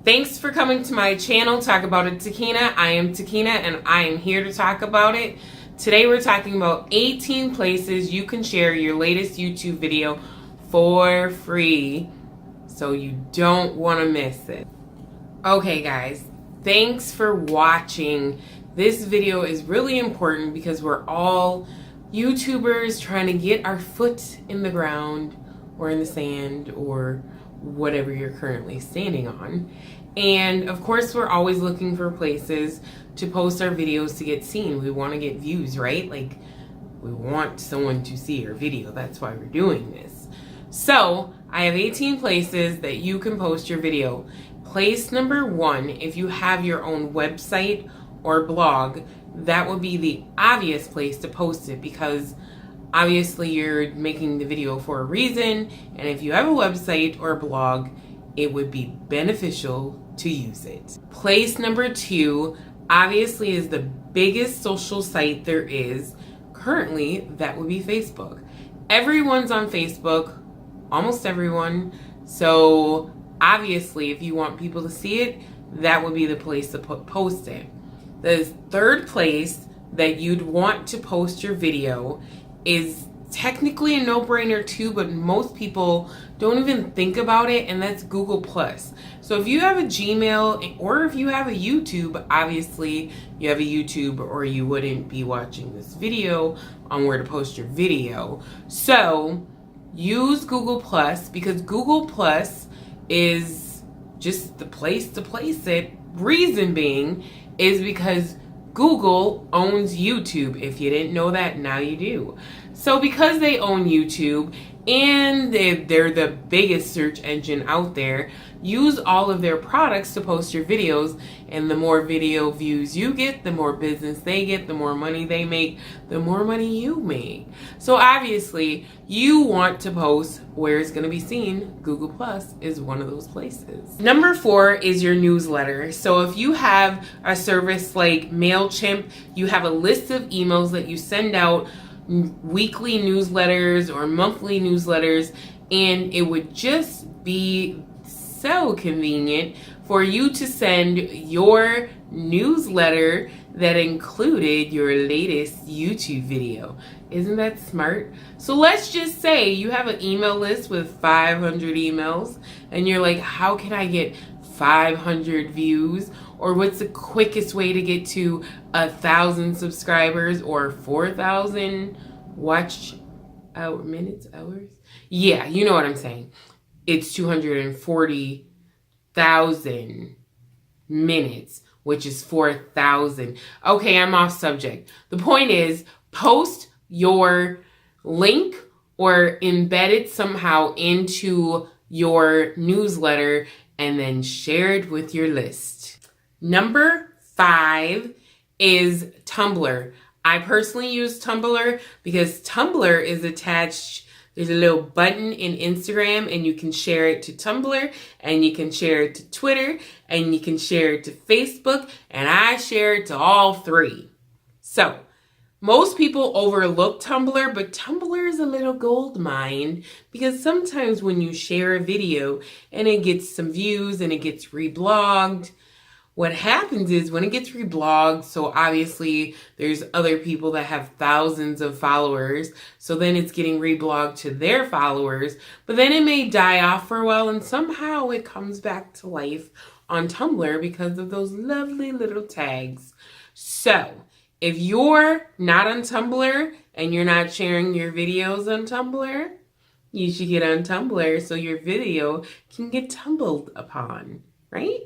Thanks for coming to my channel, Talkaboutitakinah. I am Takinah and I am here to talk about it. Today we're talking about 18 places you can share your latest YouTube video for free, so you don't want to miss it. Okay guys, thanks for watching. This video is really important because we're all YouTubers trying to get our foot in the ground or in the sand or whatever you're currently standing on. And of course, we're always looking for places to post our videos to get seen. We want to get views, right? Like, we want someone to see our video. That's why we're doing this. So I have 18 places that you can post your video. Place number 1, if you have your own website or blog, that would be the obvious place to post it, because obviously you're making the video for a reason, and if you have a website or a blog, it would be beneficial to use it. Place number 2 obviously is the biggest social site there is currently. That would be Facebook. Everyone's on Facebook, almost everyone. So obviously if you want people to see it, that would be the place to post it. The third place that you'd want to post your video is technically a no-brainer too, but most people don't even think about it, and that's Google+. So if you have a Gmail or if you have a YouTube, obviously you have a YouTube or you wouldn't be watching this video on where to post your video. So use Google+, because Google+ is just the place to place it. Reason being is because Google owns YouTube. If you didn't know that, now you do. So because they own YouTube and they're the biggest search engine out there, use all of their products to post your videos, and the more video views you get, the more business they get, the more money they make, the more money you make. So obviously you want to post where it's going to be seen. Google Plus is one of those places. Number 4 is your newsletter. So if you have a service like MailChimp, you have a list of emails that you send out, weekly newsletters or monthly newsletters, and it would just be so convenient for you to send your newsletter that included your latest YouTube video. Isn't that smart? So let's just say you have an email list with 500 emails and you're like, how can I get 500 views? Or what's the quickest way to get to 1,000 subscribers or 4,000 watch minutes, hours? Yeah, you know what I'm saying. It's 240,000 minutes, which is 4,000. Okay, I'm off subject. The point is, post your link or embed it somehow into your newsletter and then share it with your list. Number 5 is Tumblr. I personally use Tumblr because Tumblr is attached. There's a little button in Instagram, and you can share it to Tumblr, and you can share it to Twitter, and you can share it to Facebook, and I share it to all 3. So most people overlook Tumblr, but Tumblr is a little gold mine, because sometimes when you share a video and it gets some views and it gets reblogged, what happens is when it gets reblogged, so obviously there's other people that have thousands of followers, so then it's getting reblogged to their followers, but then it may die off for a while and somehow it comes back to life on Tumblr because of those lovely little tags. So if you're not on Tumblr and you're not sharing your videos on Tumblr, you should get on Tumblr so your video can get tumbled upon, right?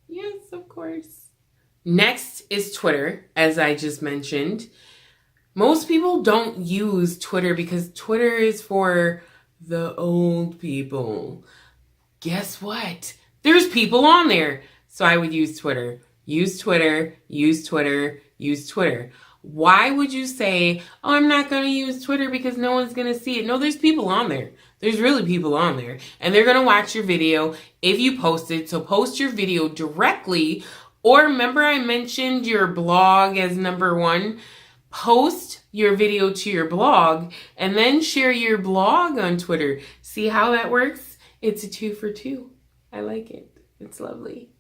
Yes, of course. Next is Twitter, as I just mentioned. Most people don't use Twitter because Twitter is for the old people. Guess what? There's people on there. So I would use Twitter. Use Twitter, use Twitter, use Twitter. Why would you say, oh, I'm not going to use Twitter because no one's going to see it? No, there's people on there. There's really people on there. And they're going to watch your video if you post it. So post your video directly. Or remember I mentioned your blog as number 1. Post your video to your blog and then share your blog on Twitter. See how that works? It's a 2 for 2. I like it. It's lovely.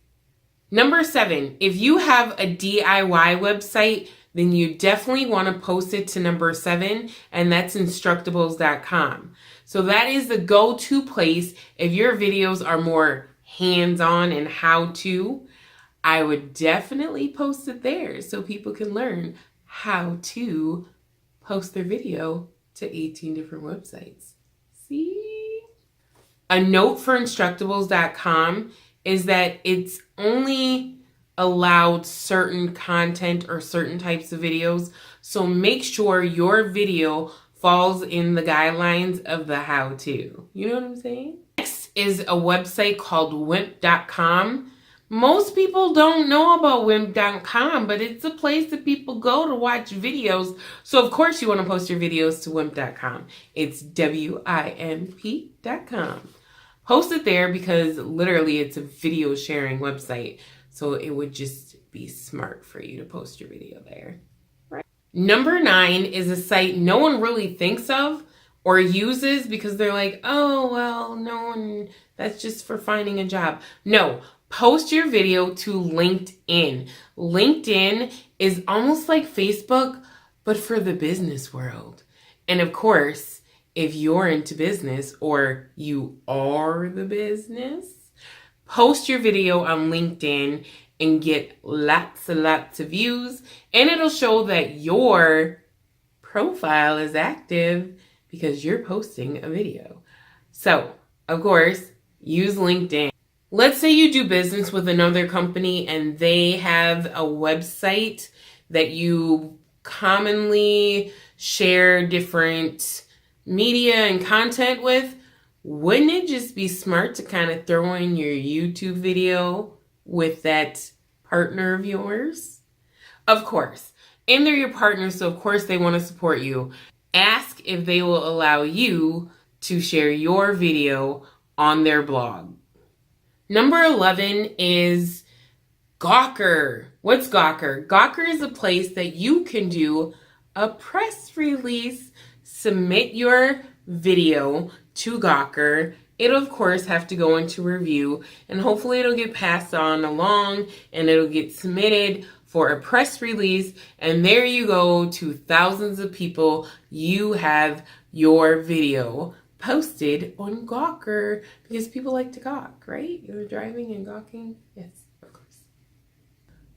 Number 7, if you have a DIY website, then you definitely want to post it to number 7, and that's instructablescom. So that is the go-to place if your videos are more hands-on and how-to. I would definitely post it there so people can learn how to post their video to 18 different websites. See? A note for instructables.com is that it's only allowed certain content or certain types of videos. So make sure your video falls in the guidelines of the how-to. You know what I'm saying? Next is a website called wimp.com. Most people don't know about wimp.com, but it's a place that people go to watch videos. So of course you want to post your videos to wimp.com. It's WIMP.com. Post it there because literally it's a video sharing website. So it would just be smart for you to post your video there. Right. Number 9 is a site no one really thinks of or uses because they're like, oh, well, no one, that's just for finding a job. No. Post your video to LinkedIn. LinkedIn is almost like Facebook, but for the business world. And of course, if you're into business or you are the business, post your video on LinkedIn and get lots and lots of views. And it'll show that your profile is active because you're posting a video. So, of course, use LinkedIn. Let's say you do business with another company and they have a website that you commonly share different media and content with. Wouldn't it just be smart to kind of throw in your YouTube video with that partner of yours? Of course. And they're your partner, so of course they want to support you. Ask if they will allow you to share your video on their blog. Number 11 is Gawker. What's Gawker? Gawker is a place that you can do a press release, submit your video to Gawker. It'll, of course, have to go into review, and hopefully it'll get passed on along, and it'll get submitted for a press release, and there you go to thousands of people. You have your video posted on Gawker because people like to gawk, right? You're driving and gawking? Yes, of course.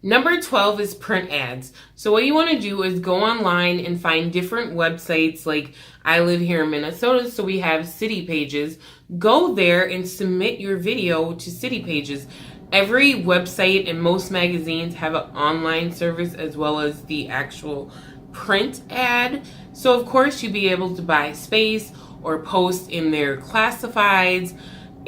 Number 12 is print ads. So what you want to do is go online and find different websites. Like I live here in Minnesota, so we have city pages. Go there and submit your video to city pages. Every website and most magazines have an online service as well as the actual print ad. So of course you'd be able to buy space or post in their classifieds,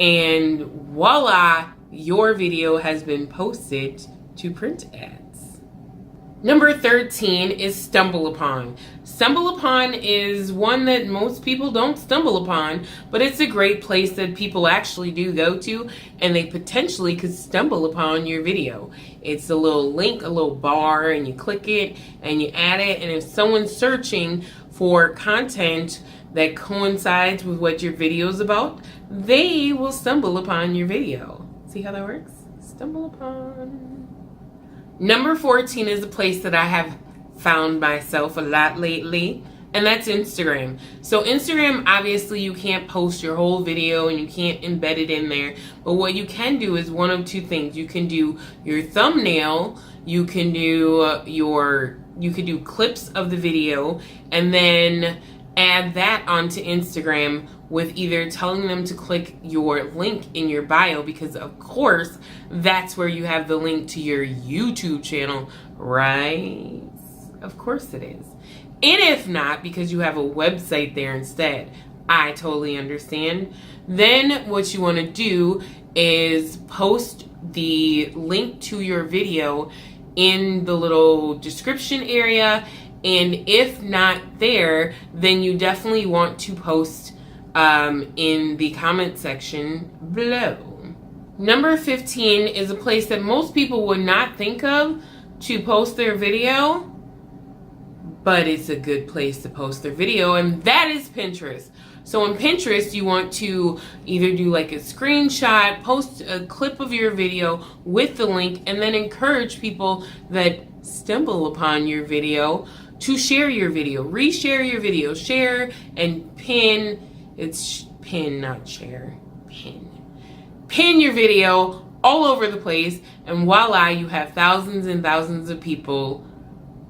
and voila, your video has been posted to print ads. Number 13 is Stumble Upon. Stumble Upon is one that most people don't stumble upon, but it's a great place that people actually do go to, and they potentially could stumble upon your video. It's a little link, a little bar, and you click it and you add it, and if someone's searching for content that coincides with what your video is about, they will stumble upon your video. See how that works? Stumble upon. Number 14 is a place that I have found myself a lot lately, and that's Instagram. So Instagram, obviously you can't post your whole video and you can't embed it in there, but what you can do is one of two things. You can do your thumbnail, you can do clips of the video, and then add that onto Instagram with either telling them to click your link in your bio, because of course that's where you have the link to your YouTube channel, right? Of course it is. And if not, because you have a website there instead, I totally understand. Then what you want to do is post the link to your video in the little description area. And if not there, then you definitely want to post in the comment section below. Number 15 is a place that most people would not think of to post their video, but it's a good place to post their video, and that is Pinterest. So on Pinterest, you want to either do like a screenshot, post a clip of your video with the link, and then encourage people that stumble upon your video to share your video, reshare your video, share and pin. It's pin, not share, pin. Pin your video all over the place, and voila, you have thousands and thousands of people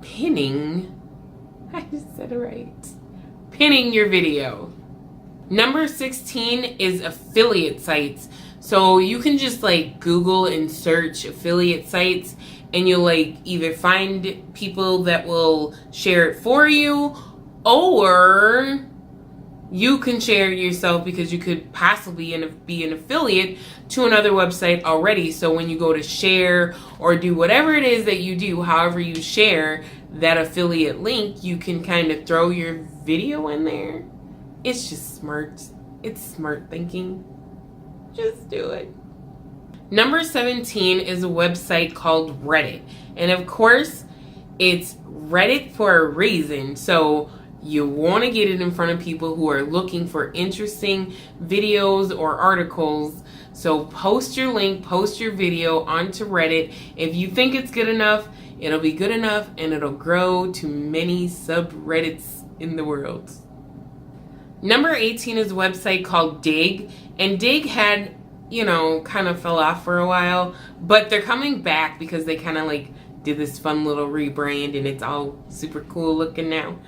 pinning. I just said it right. Pinning your video. Number 16 is affiliate sites. So you can just like Google and search affiliate sites, and you'll like either find people that will share it for you, or you can share it yourself because you could possibly be an affiliate to another website already. So when you go to share or do whatever it is that you do, however you share that affiliate link, you can kind of throw your video in there. It's just smart. It's smart thinking. Just do it. Number 17 is a website called Reddit. And of course, it's Reddit for a reason. So you want to get it in front of people who are looking for interesting videos or articles. So post your link, post your video onto Reddit. If you think it's good enough, it'll be good enough, and it'll grow to many subreddits in the world. Number 18 is a website called Digg. And Digg had, kind of fell off for a while, but they're coming back because they kind of like did this fun little rebrand, and it's all super cool looking now.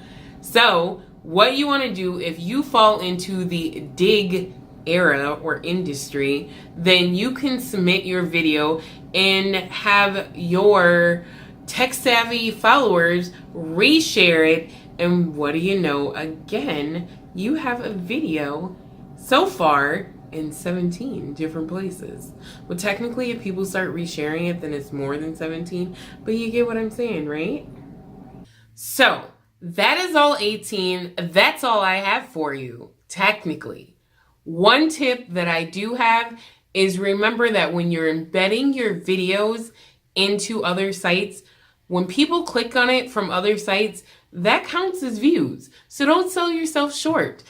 So what you want to do if you fall into the Digg era or industry, then you can submit your video and have your tech-savvy followers reshare it. And what do you know? Again, you have a video so far in 17 different places. Well, technically, if people start resharing it, then it's more than 17. But you get what I'm saying, right? So that is all 18. That's all I have for you, technically. One tip that I do have is remember that when you're embedding your videos into other sites, when people click on it from other sites, that counts as views. So don't sell yourself short.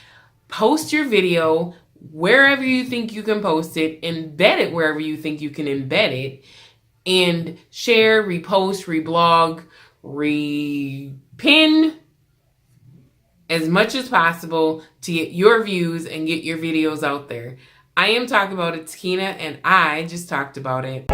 Post your video wherever you think you can post it, embed it wherever you think you can embed it, and share, repost, reblog, repin as much as possible to get your views and get your videos out there. I am Talkaboutitakinah, and I just talked about it.